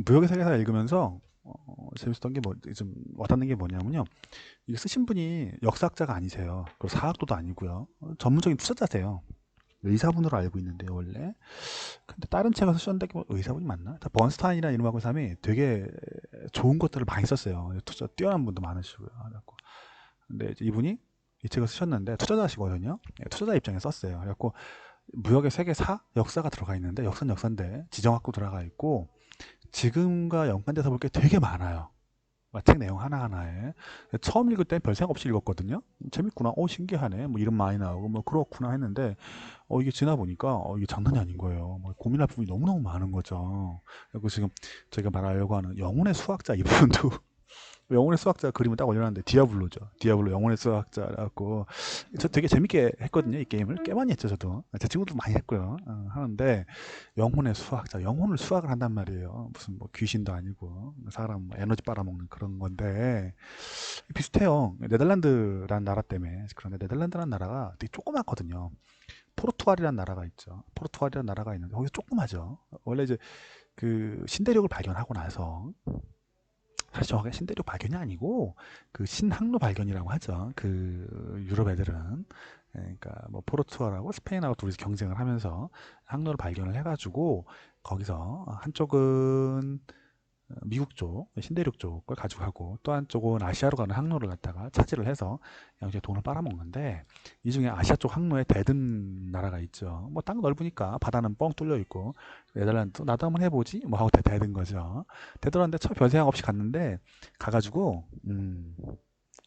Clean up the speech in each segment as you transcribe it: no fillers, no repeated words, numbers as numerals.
무역의 세계사 읽으면서 재밌었던 게 좀 와닿는 게 뭐냐면요. 이게 쓰신 분이 역사학자가 아니세요. 그리고 사학도도 아니고요. 전문적인 투자자세요. 의사분으로 알고 있는데요, 원래. 근데 다른 책을 쓰셨는데 뭐 의사분이 맞나? 번스타인이라는 이름하고 사람이 되게 좋은 것들을 많이 썼어요. 투자 뛰어난 분도 많으시고요. 그래갖고 근데 이제 이분이 이 책을 쓰셨는데 투자자시거든요. 예, 투자자 입장에 썼어요. 그래갖고 무역의 세계사 역사가 들어가 있는데 역사는 역사인데 지정학도 들어가 있고 지금과 연관돼서 볼 게 되게 많아요. 책 내용 하나하나에. 처음 읽을 땐 별 생각 없이 읽었거든요. 재밌구나. 신기하네. 뭐 이름 많이 나오고 뭐 그렇구나 했는데 이게 지나 보니까 이게 장난이 아닌 거예요. 뭐 고민할 부분이 너무너무 많은 거죠. 그리고 지금 제가 말하려고 하는 영혼의 수학자 이 부분도 영혼의 수학자 그림을 딱 올려놨는데 디아블로죠. 디아블로 영혼의 수학자라고 저 되게 재밌게 했거든요. 이 게임을 꽤 많이 했죠. 저도 제 친구도 많이 했고요. 하는데 영혼의 수학자, 영혼을 수학을 한단 말이에요. 무슨 뭐 귀신도 아니고 사람 뭐 에너지 빨아먹는 그런 건데 비슷해요. 네덜란드라는 나라 때문에. 그런데 네덜란드라는 나라가 되게 조그맣거든요. 포르투갈이라는 나라가 있죠. 포르투갈이라는 나라가 있는데 거기서 조그마죠. 원래 이제 그 신대륙을 발견하고 나서 사실 정확하게 신대륙 발견이 아니고 그 신항로 발견이라고 하죠. 그 유럽 애들은 그러니까 뭐 포르투갈하고 스페인하고 둘이서 경쟁을 하면서 항로를 발견을 해가지고 거기서 한쪽은 미국 쪽, 신대륙 쪽을 가지고 가고 또 한쪽은 아시아로 가는 항로를 갖다가 차지를 해서 양쪽에 돈을 빨아먹는데 이 중에 아시아 쪽 항로에 대든 나라가 있죠. 뭐 땅 넓으니까 바다는 뻥 뚫려 있고 네덜란드 나도 한번 해보지 뭐 하고 대든 거죠. 대들었는데 첫 별생각 없이 갔는데 가가지고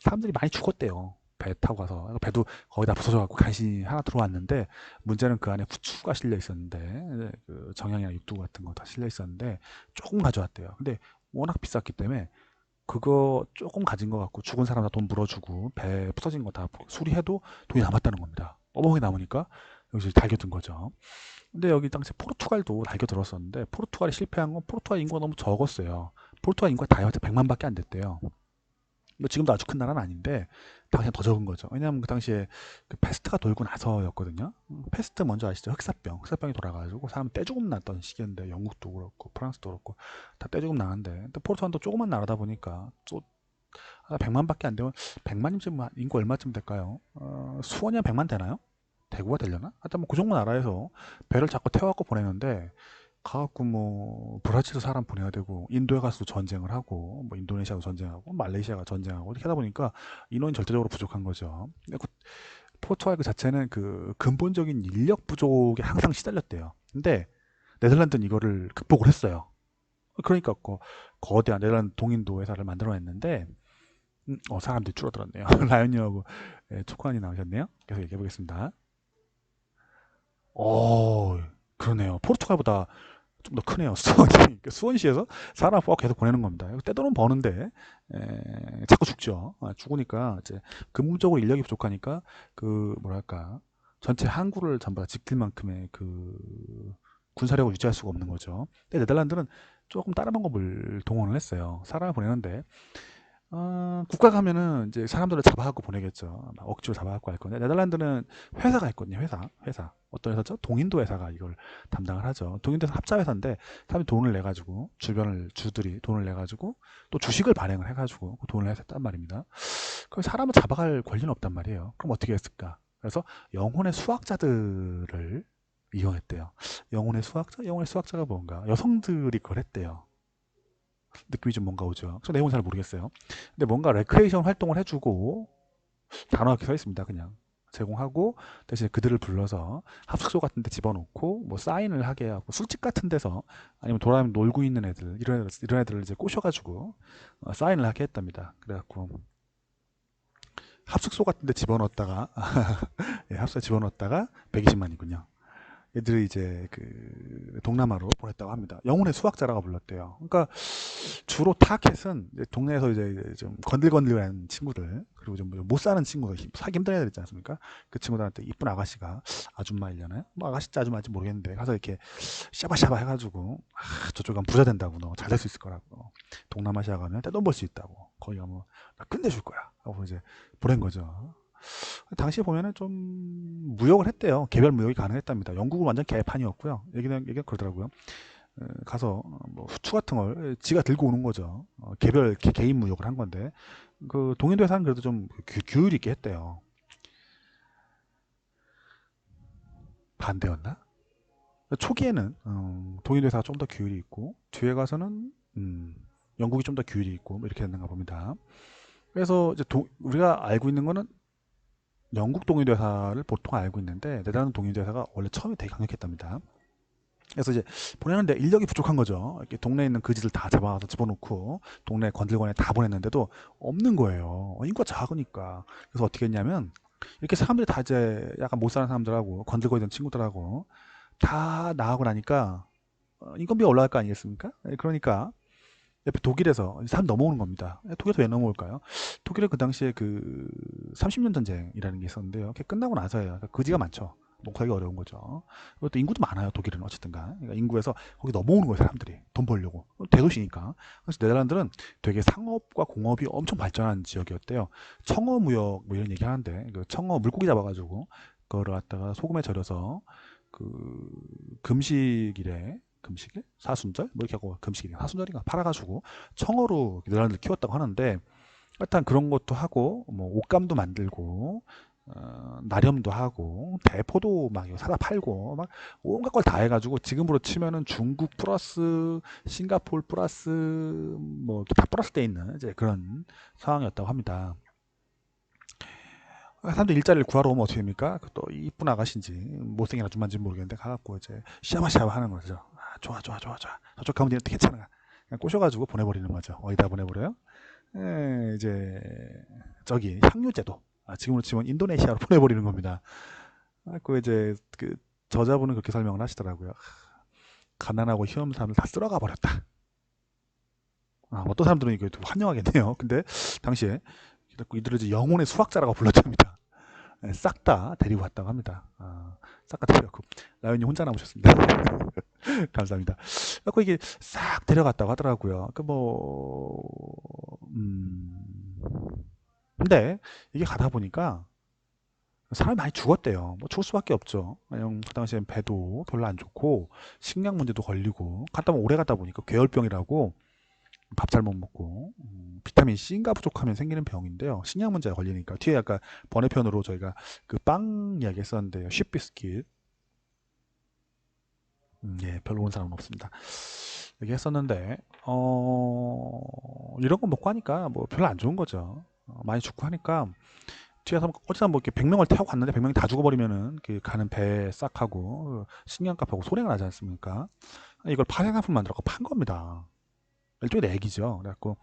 사람들이 많이 죽었대요. 배 타고 가서 배도 거의 다 부서져갖고 간신히 하나 들어왔는데 문제는 그 안에 후추가 실려 있었는데 그 정향이나 육두 같은 거 다 실려 있었는데 조금 가져왔대요. 근데 워낙 비쌌기 때문에 그거 조금 가진 거 갖고 죽은 사람 다 돈 물어주고 배 부서진 거 다 수리해도 돈이 남았다는 겁니다. 어머니 남으니까 여기서 달겨든 거죠. 근데 여기 당시 포르투갈도 달겨들었었는데 포르투갈이 실패한 건 포르투갈 인구가 너무 적었어요. 포르투갈 인구가 다 해봤자 100만밖에 안 됐대요. 뭐 지금도 아주 큰 나라는 아닌데 당시엔 더 적은 거죠. 왜냐하면 그 당시에 그 페스트가 돌고 나서였거든요. 페스트 먼저 아시죠? 흑사병이 돌아가지고 사람 떼죽음 났던 시기인데 영국도 그렇고 프랑스도 그렇고 다 떼죽음 나는데 근데 포르투갈도 조그만 나라다 보니까 또 100만밖에 안 되면 100만이면 인구 얼마쯤 될까요? 수원이 한 100만 되나요? 대구가 되려나? 하여튼 뭐 그 정도 나라에서 배를 자꾸 태워갖고 보내는데 가갖고 뭐 브라질도 사람 보내야 되고 인도에 가서도 전쟁을 하고 뭐 인도네시아도 전쟁하고 말레이시아가 전쟁하고 이렇게 하다 보니까 인원이 절대적으로 부족한 거죠. 그 포르투갈 그 자체는 그 근본적인 인력 부족에 항상 시달렸대요. 근데 네덜란드는 이거를 극복을 했어요. 그러니까 거대한 네덜란드 동인도 회사를 만들어냈는데 사람들이 줄어들었네요. 라이언님하고 초코안이 나오셨네요. 계속 얘기해 보겠습니다. 그러네요. 포르투갈보다 좀 더 크네요. 수원이. 그러니까 수원시에서 사람 계속 보내는 겁니다. 떼돈은 버는데 자꾸 죽죠. 죽으니까 이제 근본적으로 인력이 부족하니까 그 뭐랄까 전체 항구를 전부 다 지킬 만큼의 그 군사력을 유지할 수가 없는 거죠. 근데 네덜란드는 조금 다른 방법을 동원을 했어요. 사람을 보내는데 국가 가면은 이제 사람들을 잡아갖고 보내겠죠. 막 억지로 잡아갖고 할 건데 네덜란드는 회사가 있거든요. 회사. 어떤 회사죠? 동인도 회사가 이걸 담당을 하죠. 동인도에서 합자 회사인데 사람이 돈을 내 가지고 주들이 돈을 내 가지고 또 주식을 발행을 해 가지고 그 돈을 했단 말입니다. 그럼 사람을 잡아갈 권리는 없단 말이에요. 그럼 어떻게 했을까? 그래서 영혼의 수학자들을 이용했대요. 영혼의 수학자가 뭔가 여성들이 그걸 했대요. 느낌이 좀 뭔가 오죠. 저 내용은 잘 모르겠어요. 근데 뭔가 레크레이션 활동을 해주고 단호하게 서 있습니다. 그냥 제공하고 대신에 그들을 불러서 합숙소 같은 데 집어넣고 뭐 사인을 하게 하고 술집 같은 데서 아니면 돌아다니면 놀고 있는 애들 이런 애들을 이제 꼬셔가지고 사인을 하게 했답니다. 그래갖고 합숙소 같은 데 집어넣었다가 예, 합숙소에 집어넣었다가 120만이군요. 애들이 이제 그 동남아로 보냈다고 합니다. 영혼의 수학자라고 불렀대요. 그러니까 주로 타켓은 이제 동네에서 이제 좀 건들건들한 친구들 그리고 좀 못 사는 친구들 사기 힘든 애들 있지 않습니까? 그 친구들한테 이쁜 아가씨가 아줌마이려나요? 뭐 아가씨인지 아줌마인지 모르겠는데 가서 이렇게 샤바샤바 해가지고 저쪽 가면 부자 된다고 너 잘 될 수 있을 거라고 동남아시아 가면 떼돈 벌 수 있다고 거기 가면 나 끝내줄 거야 하고 이제 보낸 거죠. 당시에 보면은 좀 무역을 했대요. 개별 무역이 가능했답니다. 영국은 완전 개판이었고요. 얘기는 그러더라고요. 가서 뭐 후추 같은 걸 지가 들고 오는 거죠. 개별 개인 무역을 한 건데 그 동인도 회사는 그래도 좀 규율 있게 했대요. 반대였나? 초기에는 동인도 회사가 좀 더 규율이 있고 뒤에 가서는 영국이 좀 더 규율이 있고 뭐 이렇게 됐는가 봅니다. 그래서 이제 우리가 알고 있는 거는 영국 동인도 회사를 보통 알고 있는데 네덜란드 동인도 회사가 원래 처음에 되게 강력했답니다. 그래서 이제 보내는데 인력이 부족한 거죠. 이렇게 동네에 있는 거지들 다 잡아와서 집어넣고 동네 건들건에 다 보냈는데도 없는 거예요. 인구가 작으니까. 그래서 어떻게 했냐면 이렇게 사람들이 다 이제 약간 못 사는 사람들하고 건들거리던 친구들하고 다 나가고 나니까 인건비가 올라갈 거 아니겠습니까? 그러니까 옆에 독일에서 사람 넘어오는 겁니다. 독일에서 왜 넘어올까요? 독일은 그 당시에 그 30년 전쟁이라는 게 있었는데요. 그게 끝나고 나서예요. 그러니까 거지가 많죠. 목살기 어려운 거죠. 그것도 인구도 많아요. 독일은 어쨌든가. 그러니까 인구에서 거기 넘어오는 거예요. 사람들이 돈 벌려고. 대도시니까. 그래서 네덜란드는 되게 상업과 공업이 엄청 발전한 지역이었대요. 청어 무역 뭐 이런 얘기 하는데 그 청어 물고기 잡아가지고 그거를 갖다가 소금에 절여서 그 금식일에 금식일? 사순절? 뭐 이렇게 하고 금식일이 사순절인가 팔아가지고 청어로 네덜란드를 키웠다고 하는데 일단 그런 것도 하고 뭐 옷감도 만들고 나렴도 하고 대포도 막 사다 팔고 막 온갖 걸 다 해가지고 지금으로 치면은 중국 플러스 싱가포르 플러스 뭐 다 플러스 돼 있는 이제 그런 상황이었다고 합니다. 사람들 일자리를 구하러 오면 어떻게 됩니까? 또 이쁜 아가씨인지 못생긴 아줌마인지 모르겠는데 가갖고 이제 샤바샤바 하는 거죠. 아, 좋아 좋아 좋아 좋아 저쪽 가면 되는데 괜찮아. 그냥 꼬셔가지고 보내버리는 거죠. 어디다 보내버려요? 이제 저기 향유제도 지금으로 치면 인도네시아로 보내버리는 겁니다. 그 이제 그 저자분은 그렇게 설명을 하시더라고요. 가난하고 힘없는 사람을 다 쓸어가 버렸다. 어떤 사람들은 이거 환영하겠네요. 근데 당시에 이들을 이제 영혼의 수학자라고 불렀답니다. 싹 다 데리고 왔다고 합니다. 싹 다 데려갔고 라이언님 혼자 남으셨습니다. 감사합니다. 그래서 이게 싹 데려갔다고 하더라고요. 근데 이게 가다 보니까 사람이 많이 죽었대요. 뭐 죽을 수밖에 없죠. 왜냐면 그 당시엔 배도 별로 안 좋고 식량 문제도 걸리고 갔다 보면 오래 갔다 보니까 괴혈병이라고 밥 잘 못 먹고 비타민 C인가 부족하면 생기는 병인데요. 식량 문제가 걸리니까 뒤에 아까 번외편으로 저희가 그 빵 이야기 했었는데요. 쉽비스킷 예, 별로 온 사람은 없습니다. 얘기했었는데 이런 거 먹고 하니까 뭐 별로 안 좋은 거죠. 많이 죽고 하니까 뒤에서 어디서 뭐 이렇게 100명을 타고 갔는데 100명이 다 죽어버리면은 그 가는 배 싹 하고 식량값하고 손해가 나지 않습니까? 이걸 파생상품 만들어서 판 겁니다. 일종의 내기죠. 그래갖고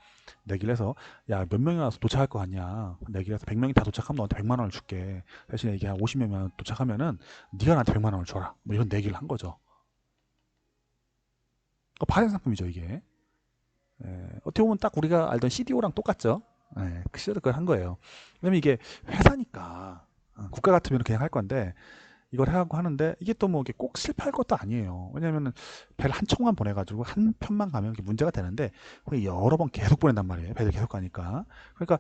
내기를 해서 야 몇 명이 와서 도착할 거 같냐 내기를 해서 100명이 다 도착하면 너한테 100만 원을 줄게 대신에 이게 한 50명이 도착하면은 네가 나한테 100만 원을 줘라 뭐 이런 내기를 한 거죠. 파생 상품이죠 이게. 어떻게 보면 딱 우리가 알던 CDO랑 똑같죠. 그 시절에 그걸 한 거예요. 왜냐면 이게 회사니까 국가 같으면 그냥 할 건데 이걸 해갖고 하는데 이게 또 뭐 꼭 실패할 것도 아니에요. 왜냐면은 배를 한 척만 보내가지고 한 편만 가면 이게 문제가 되는데 거의 여러 번 계속 보낸단 말이에요. 배들 계속 가니까. 그러니까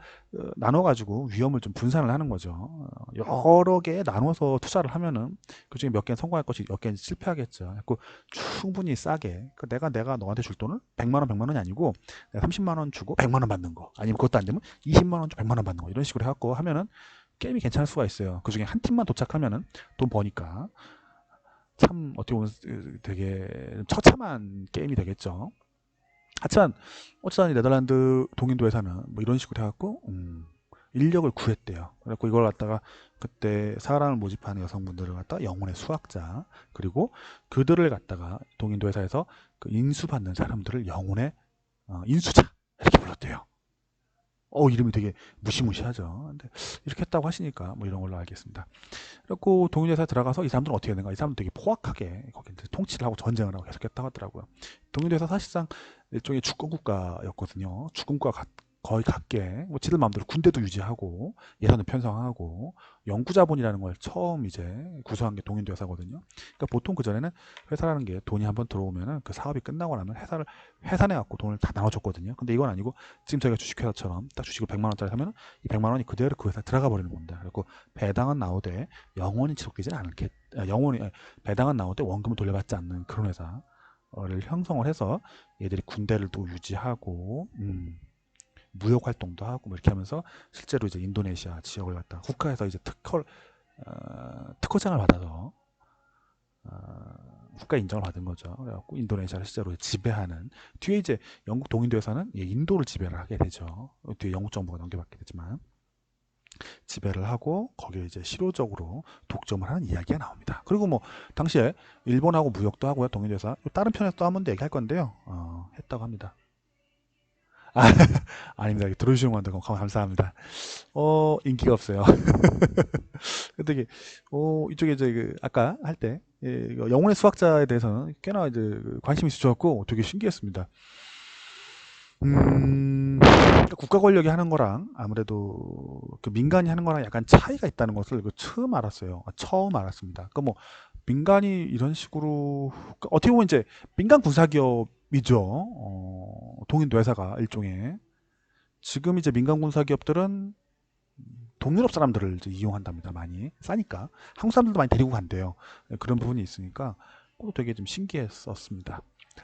나눠가지고 위험을 좀 분산을 하는 거죠. 여러 개 나눠서 투자를 하면은 그중에 몇 개는 성공할 것이 몇 개는 실패하겠죠. 그래서 충분히 싸게 내가 너한테 줄 돈을 100만 원, 100만 원이 아니고 내가 30만 원 주고 100만 원 받는 거 아니면 그것도 안 되면 20만 원 주고 100만 원 받는 거 이런 식으로 해갖고 하면은 게임이 괜찮을 수가 있어요. 그 중에 한 팀만 도착하면은 돈 버니까 참 어떻게 보면 되게 처참한 게임이 되겠죠. 하지만 어쩌다 네덜란드 동인도 회사는 뭐 이런 식으로 해갖고 인력을 구했대요. 그래갖고 이걸 갖다가 그때 사람을 모집하는 여성분들을 갖다 영혼의 수학자 그리고 그들을 갖다가 동인도 회사에서 그 인수받는 사람들을 영혼의 인수자 이렇게 불렀대요. 이름이 되게 무시무시하죠. 근데 이렇게 했다고 하시니까 뭐 이런 걸로 알겠습니다. 그리고 동인회사에 들어가서 이 사람들은 어떻게 되는가? 이 사람들 되게 포악하게 거기 통치를 하고 전쟁을 하고 계속했다고 하더라고요. 동인회사 사실상 일종의 주권 국가였거든요. 주권국가 거의 같게 뭐 지들 마음대로 군대도 유지하고 예산도 편성하고 영구자본이라는 걸 처음 이제 구성한 게 동인도 회사거든요. 그러니까 보통 그 전에는 회사라는 게 돈이 한번 들어오면은 그 사업이 끝나고 나면 회사를 회사내 갖고 돈을 다 나눠줬거든요. 근데 이건 아니고 지금 저희가 주식회사처럼 딱 주식을 100만 원짜리 사면은 이 100만 원이 그대로 그 회사에 들어가 버리는 겁니다. 그리고 배당은 나오되 영원히 지속되지는 않겠 영원히 배당은 나오되 원금을 돌려받지 않는 그런 회사. 형성을 해서 얘들이 군대를 또 유지하고 무역 활동도 하고 뭐 이렇게 하면서 실제로 이제 인도네시아 지역을 갖다 국가에서 이제 특허장을 받아서 국가 인정을 받은 거죠. 그래갖고 인도네시아를 실제로 지배하는 뒤에 이제 영국 동인도에서는 인도를 지배를 하게 되죠. 뒤에 영국 정부가 넘겨받게 되지만 지배를 하고 거기에 이제 실효적으로 독점을 하는 이야기가 나옵니다. 그리고 뭐 당시에 일본하고 무역도 하고요. 동인도에서 다른 편에서 또 한 번 더 얘기할 건데요. 했다고 합니다. 아, 아닙니다. 들어주시는 건데 감사합니다. 인기가 없어요. 근데 이게 이쪽에 이제 아까 할 때 영혼의 수학자에 대해서는 꽤나 이제 관심이 있으셨고 되게 신기했습니다. 국가 권력이 하는 거랑 아무래도 그 민간이 하는 거랑 약간 차이가 있다는 것을 처음 알았어요. 처음 알았습니다. 뭐 민간이 이런 식으로 어떻게 보면 이제 민간 군사기업이죠. 동인도 회사가 일종의 지금 이제 민간 군사기업들은 동유럽 사람들을 이제 이용한답니다. 많이 싸니까 한국 사람들도 많이 데리고 간대요. 그런 부분이 있으니까 그것도 되게 좀 신기했었습니다.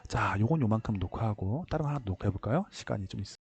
자, 요건 요만큼 녹화하고 다른 거 하나 녹화해 볼까요? 시간이 좀 있어.